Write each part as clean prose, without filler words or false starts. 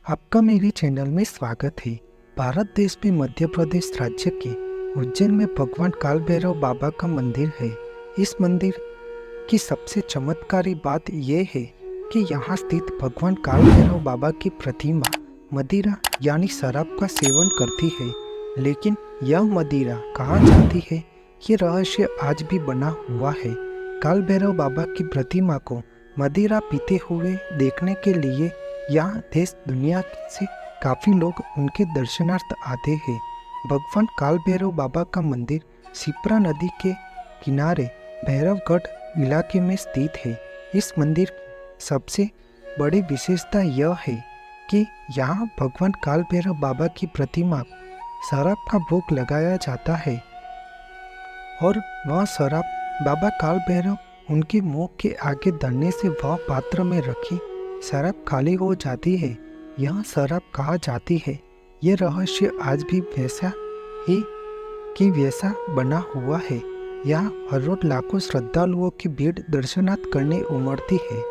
आपका मेरे चैनल में स्वागत है। भारत देश में मध्य प्रदेश राज्य के उज्जैन में भगवान काल भैरव बाबा का मंदिर है। इस मंदिर की सबसे चमत्कारी बात यह है कि यहाँ स्थित भगवान काल भैरव बाबा की प्रतिमा मदिरा यानी शराब का सेवन करती है, लेकिन यह मदिरा कहाँ जाती है ये रहस्य आज भी बना हुआ है। काल भैरव बाबा की प्रतिमा को मदिरा पीते हुए देखने के लिए यहाँ देश दुनिया से काफ़ी लोग उनके दर्शनार्थ आते हैं। भगवान काल भैरव बाबा का मंदिर शिप्रा नदी के किनारे भैरवगढ़ इलाके में स्थित है। इस मंदिर की सबसे बड़ी विशेषता यह है कि यहाँ भगवान काल भैरव बाबा की प्रतिमा को शराब का भोग लगाया जाता है और वह शराब बाबा काल भैरव उनके मुंह के आगे धरने से वह पात्र में रखी शराब खाली हो जाती है। यह शराब कहा जाती है। ये रहस्य आज भी वैसा ही कि वैसा बना हुआ है। यहाँ हर रोज लाखों श्रद्धालुओं की भीड़ दर्शनार्थ करने उमड़ती है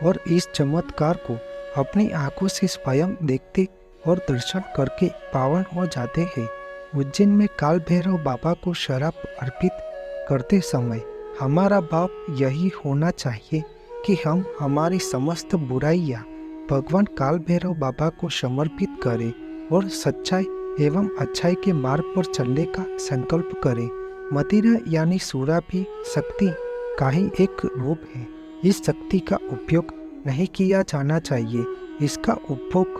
और इस चमत्कार को अपनी आंखों से स्वयं देखते और दर्शन करके पावन हो जाते हैं। उज्जैन में काल भैरव बाबा को शराब अर्पित करते समय हमारा भाव यही होना चाहिए कि हम हमारी समस्त बुराइयां भगवान काल भैरव बाबा को समर्पित करें और सच्चाई एवं अच्छाई के मार्ग पर चलने का संकल्प करें। मदिरा यानी शराब भी शक्ति का ही एक रूप है। इस शक्ति का उपयोग नहीं किया जाना चाहिए। इसका उपभोग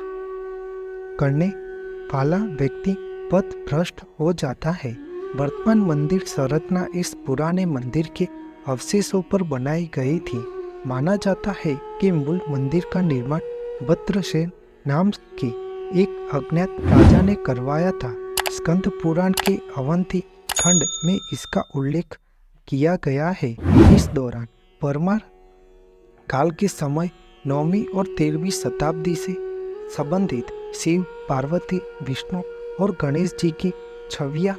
करने वाला व्यक्ति पथ भ्रष्ट हो जाता है। वर्तमान मंदिर संरचना इस पुराने मंदिर के अवशेषों पर बनाई गई थी। माना जाता है कि मूल मंदिर का निर्माण भद्रसेन नाम के एक अज्ञात राजा ने करवाया था। स्कंद पुराण के अवंती खंड में इसका उल्लेख किया गया है। इस दौरान परमार काल के समय 9वीं और 13वीं शताब्दी से संबंधित शिव, पार्वती, विष्णु और गणेश जी की छवियां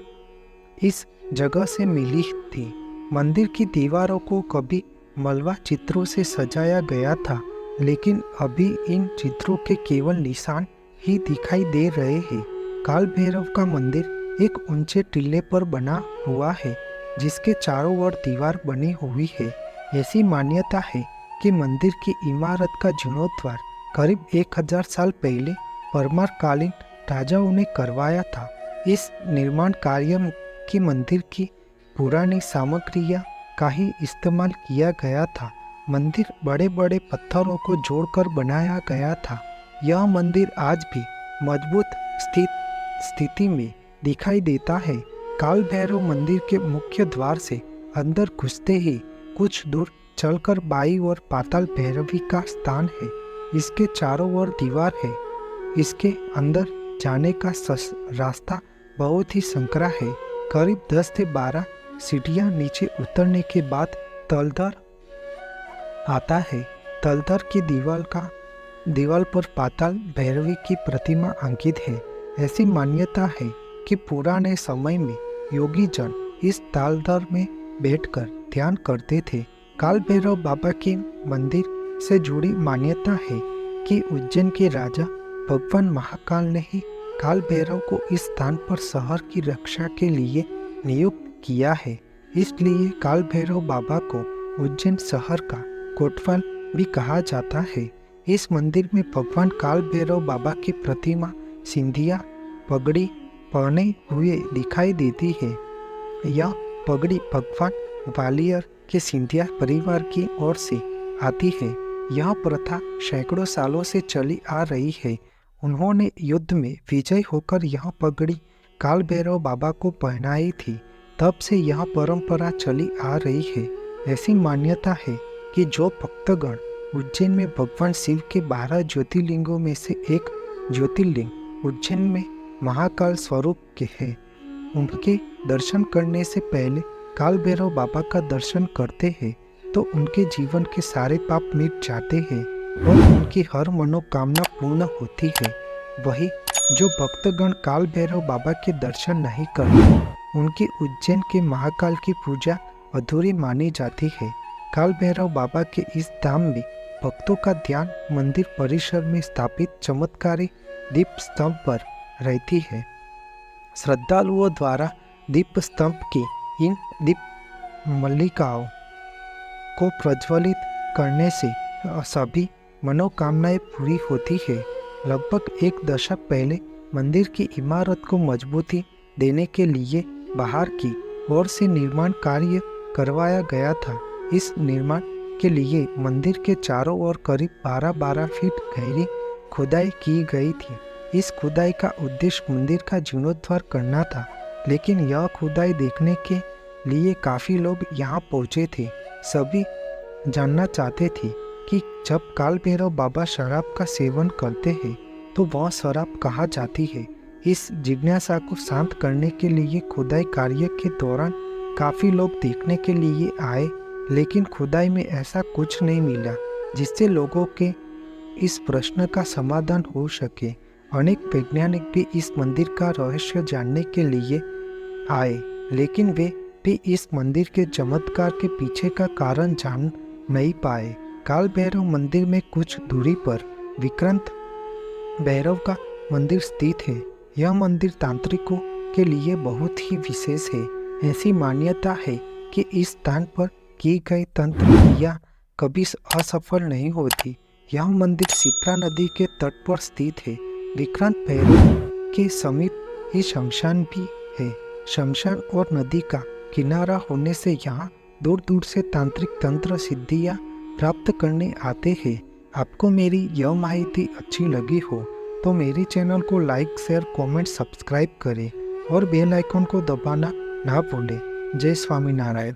इस जगह से मिली थी। मंदिर की दीवारों को कभी मलबा चित्रों से सजाया गया था, लेकिन अभी इन चित्रों के केवल निशान ही दिखाई दे रहे हैं। काल भैरव का मंदिर एक ऊंचे टीले पर बना हुआ है, जिसके चारों ओर दीवार बनी हुई है। ऐसी मान्यता है कि मंदिर की इमारत का जीर्णोद्धार करीब 1000 साल पहले परमार कालीन राजाओं ने करवाया था। इस निर्माण कार्य की मंदिर की पुरानी सामग्रियां का ही इस्तेमाल किया गया था। मंदिर बड़े बड़े पत्थरों को जोड़कर बनाया गया था। यह मंदिर आज भी मजबूत स्थिति में दिखाई देता है। काल भैरव मंदिर के मुख्य द्वार से अंदर घुसते ही कुछ दूर चलकर बाईं ओर पाताल भैरवी का स्थान है। इसके चारों ओर दीवार है। इसके अंदर जाने का रास्ता बहुत ही संकरा है। करीब 10 से 12 सीढ़ियां नीचे उतरने के बाद तलधर आता है। तलधर की दीवार पर पाताल भैरवी की प्रतिमा अंकित है। ऐसी मान्यता है कि पुराने समय में योगी जन इस तलधर में बैठकर ध्यान करते थे। काल भैरव बाबा के मंदिर से जुड़ी मान्यता है कि उज्जैन के राजा भगवान महाकाल ने ही काल भैरव को इस स्थान पर शहर की रक्षा के लिए नियुक्त किया है। इसलिए काल भैरव बाबा को उज्जैन शहर का कोतवाल भी कहा जाता है। इस मंदिर में भगवान काल भैरव बाबा की प्रतिमा सिंधिया पगड़ी पहने हुए दिखाई देती है। यह पगड़ी भगवान ग्वालियर के सिंधिया परिवार की ओर से आती है। यह प्रथा सैकड़ों सालों से चली आ रही है। उन्होंने युद्ध में विजयी होकर यह पगड़ी काल भैरव बाबा को पहनाई थी। तब से यह परंपरा चली आ रही है। ऐसी मान्यता है कि जो भक्तगण उज्जैन में भगवान शिव के 12 ज्योतिर्लिंगों में से एक ज्योतिर्लिंग उज्जैन में महाकाल स्वरूप के हैं, उनके दर्शन करने से पहले काल भैरव बाबा का दर्शन करते हैं तो उनके जीवन के सारे पाप मिट जाते हैं और उनकी हर मनोकामना पूर्ण होती है। वही जो भक्तगण काल भैरव बाबा के दर्शन नहीं करते, उनकी उज्जैन के महाकाल की पूजा अधूरी मानी जाती है। काल भैरव बाबा के इस धाम में भक्तों का ध्यान मंदिर परिसर में स्थापित चमत्कारी दीप स्तंभ पर रहती है। श्रद्धालुओं द्वारा दीप स्तंभ की इन दीप मल्लिकाओं को प्रज्वलित करने से सभी मनोकामनाएं पूरी होती है। लगभग एक दशक पहले मंदिर की इमारत को मजबूती देने के लिए बाहर की ओर से निर्माण कार्य करवाया गया था। इस निर्माण के लिए मंदिर के चारों ओर करीब 12-12 फीट गहरी खुदाई की गई थी। इस खुदाई का उद्देश्य मंदिर का जीर्णोद्धार करना था, लेकिन यह खुदाई देखने के लिए काफ़ी लोग यहाँ पहुँचे थे। सभी जानना चाहते थे कि जब काल भैरव बाबा शराब का सेवन करते हैं तो वह शराब कहाँ जाती है। इस जिज्ञासा को शांत करने के लिए खुदाई कार्य के दौरान काफ़ी लोग देखने के लिए आए, लेकिन खुदाई में ऐसा कुछ नहीं मिला जिससे लोगों के इस प्रश्न का समाधान हो सके। अनेक वैज्ञानिक भी इस मंदिर का रहस्य जानने के लिए आए, लेकिन वे भी इस मंदिर के चमत्कार के पीछे का कारण जान नहीं पाए। काल भैरव मंदिर में कुछ दूरी पर विक्रांत भैरव का मंदिर स्थित है। यह मंदिर तांत्रिकों के लिए बहुत ही विशेष है। ऐसी मान्यता है कि इस स्थान पर की गई तंत्र क्रिया कभी असफल नहीं होती। यह मंदिर शिप्रा नदी के तट पर स्थित है। विक्रांत भैरव के समीप ही शमशान भी है। शमशान और नदी का किनारा होने से यहाँ दूर दूर से तांत्रिक तंत्र सिद्धियाँ प्राप्त करने आते हैं। आपको मेरी यह माहिती अच्छी लगी हो तो मेरे चैनल को लाइक, शेयर, कमेंट, सब्सक्राइब करें और बेल आइकन को दबाना ना भूलें। जय स्वामीनारायण।